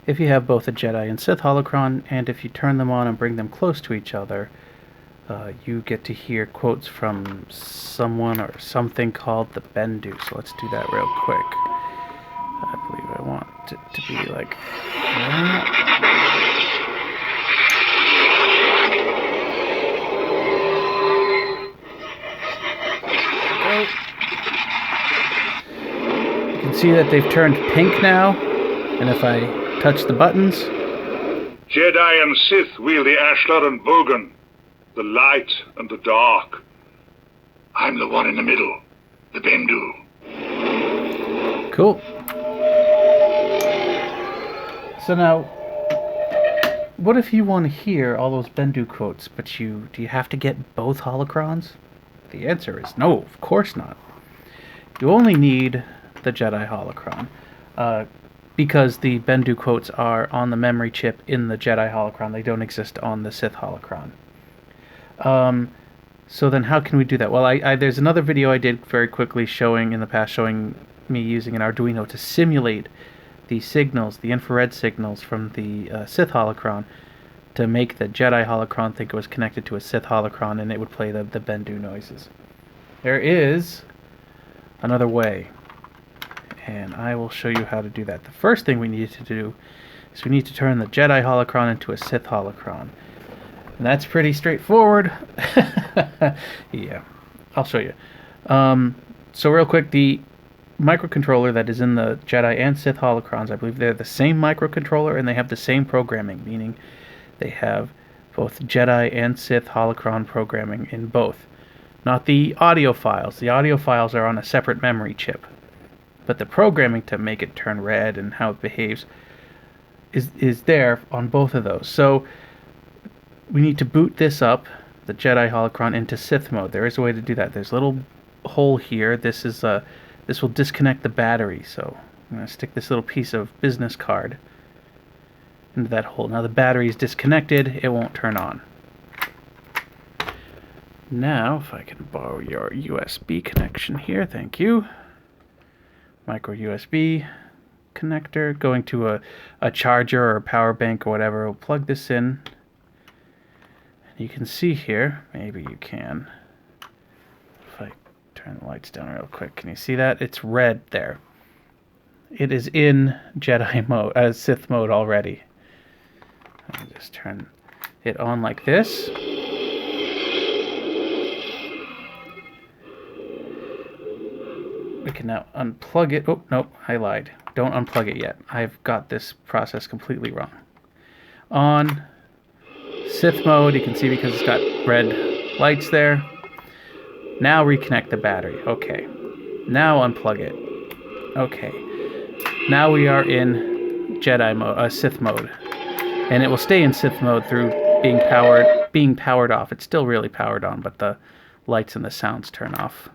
if you have both a Jedi and Sith holocron, and if you turn them on and bring them close to each other, you get to hear quotes from someone or something called the Bendu. So let's do that real quick. I believe I want it to be like that. You can see that they've turned pink now, and if I touch the buttons... Jedi and Sith wield the Ashlar and Bogan, the light and the dark. I'm the one in the middle, the Bendu. Cool. So now, what if you want to hear all those Bendu quotes, but do you have to get both holocrons? The answer is no, of course not. You only need the Jedi holocron, because the Bendu quotes are on the memory chip in the Jedi holocron. They don't exist on the Sith holocron. So then how can we do that? Well, there's another video I did very quickly showing me using an Arduino to simulate the signals, the infrared signals from the Sith holocron, to make the Jedi holocron think it was connected to a Sith holocron, and it would play the Bendu noises. There is another way, and I will show you how to do that. The first thing we need to do is we need to turn the Jedi holocron into a Sith holocron. And that's pretty straightforward. Yeah, I'll show you. So real quick, the microcontroller that is in the Jedi and Sith holocrons, I believe they're the same microcontroller and they have the same programming, meaning they have both Jedi and Sith holocron programming in both. Not the audio files. The audio files are on a separate memory chip. But the programming to make it turn red and how it behaves is there on both of those. So we need to boot this up, the Jedi holocron, into Sith mode. There is a way to do that. There's a little hole here. This will disconnect the battery. So I'm going to stick this little piece of business card into that hole. Now the battery is disconnected. It won't turn on. Now, if I can borrow your USB connection here, thank you. Micro USB connector going to a charger or a power bank or whatever. We'll plug this in. You can see here, maybe you can, if I turn the lights down real quick, can you see that? It's red there. It is in Jedi mode, Sith mode already. I'll just turn it on like this. We can now unplug it. Oh, nope, I lied. Don't unplug it yet. I've got this process completely wrong. On Sith mode, you can see because it's got red lights there. Now reconnect the battery. Okay. Now unplug it. Okay. Now we are in Jedi mode, Sith mode, and it will stay in Sith mode through being powered off. It's still really powered on, but the lights and the sounds turn off.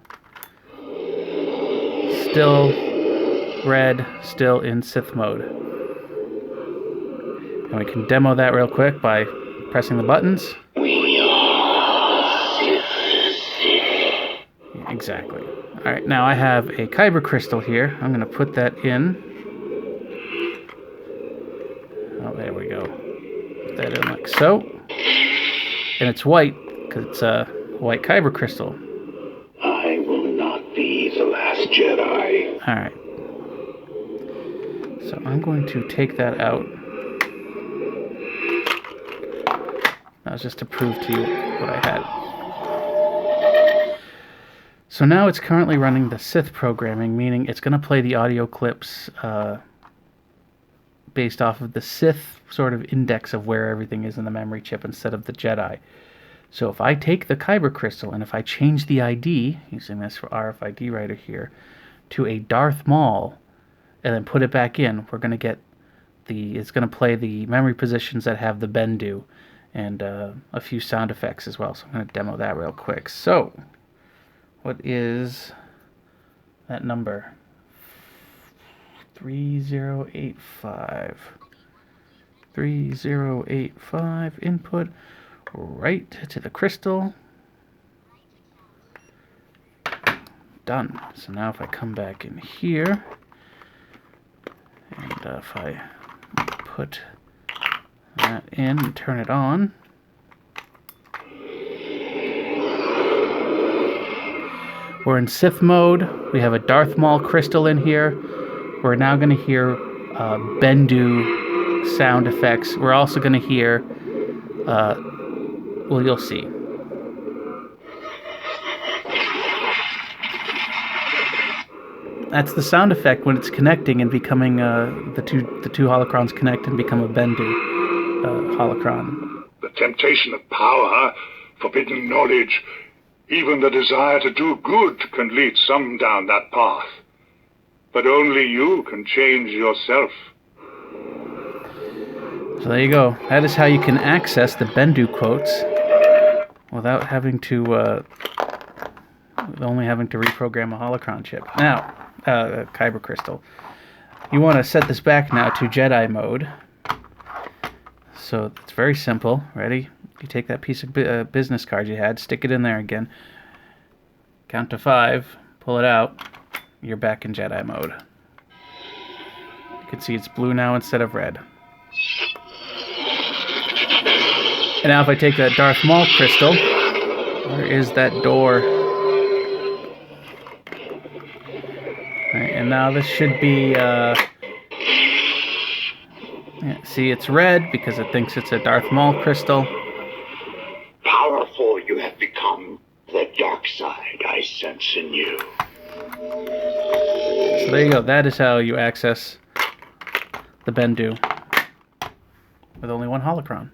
Still red, still in Sith mode. And we can demo that real quick by pressing the buttons. We are Sith. Exactly. Alright, now I have a kyber crystal here. I'm going to put that in. Oh, there we go. Put that in like so. And it's white, because it's a white kyber crystal. I will not be the last Jedi. Alright. So I'm going to take that out. That was just to prove to you what I had. So now it's currently running the Sith programming, meaning it's going to play the audio clips based off of the Sith sort of index of where everything is in the memory chip instead of the Jedi. So if I take the kyber crystal and if I change the ID, using this RFID writer here, to a Darth Maul, and then put it back in, we're going to get it's going to play the memory positions that have the Bendu, and a few sound effects as well. So I'm going to demo that real quick. So, what is that number? 3085. 3085 input right to the crystal. Done. So now if I come back in here, and if I put that in and turn it on. We're in Sith mode. We have a Darth Maul crystal in here. We're now going to hear Bendu sound effects. We're also going to hear, well, you'll see. That's the sound effect when it's connecting and becoming the two holocrons connect and become a Bendu holocron. The temptation of power, forbidden knowledge, even the desire to do good can lead some down that path. But only you can change yourself. So there you go. That is how you can access the Bendu quotes without having to, only having to reprogram a holocron chip. Now, a kyber crystal. You want to set this back now to Jedi mode. So it's very simple. Ready? You take that piece of business card you had, stick it in there again. Count to 5, pull it out. You're back in Jedi mode. You can see it's blue now instead of red. And now if I take that Darth Maul crystal, where is that door? Alright, and now this should be, yeah, see, it's red because it thinks it's a Darth Maul crystal. Powerful you have become. The dark side I sense in you. So there you go. That is how you access the Bendu with only one holocron.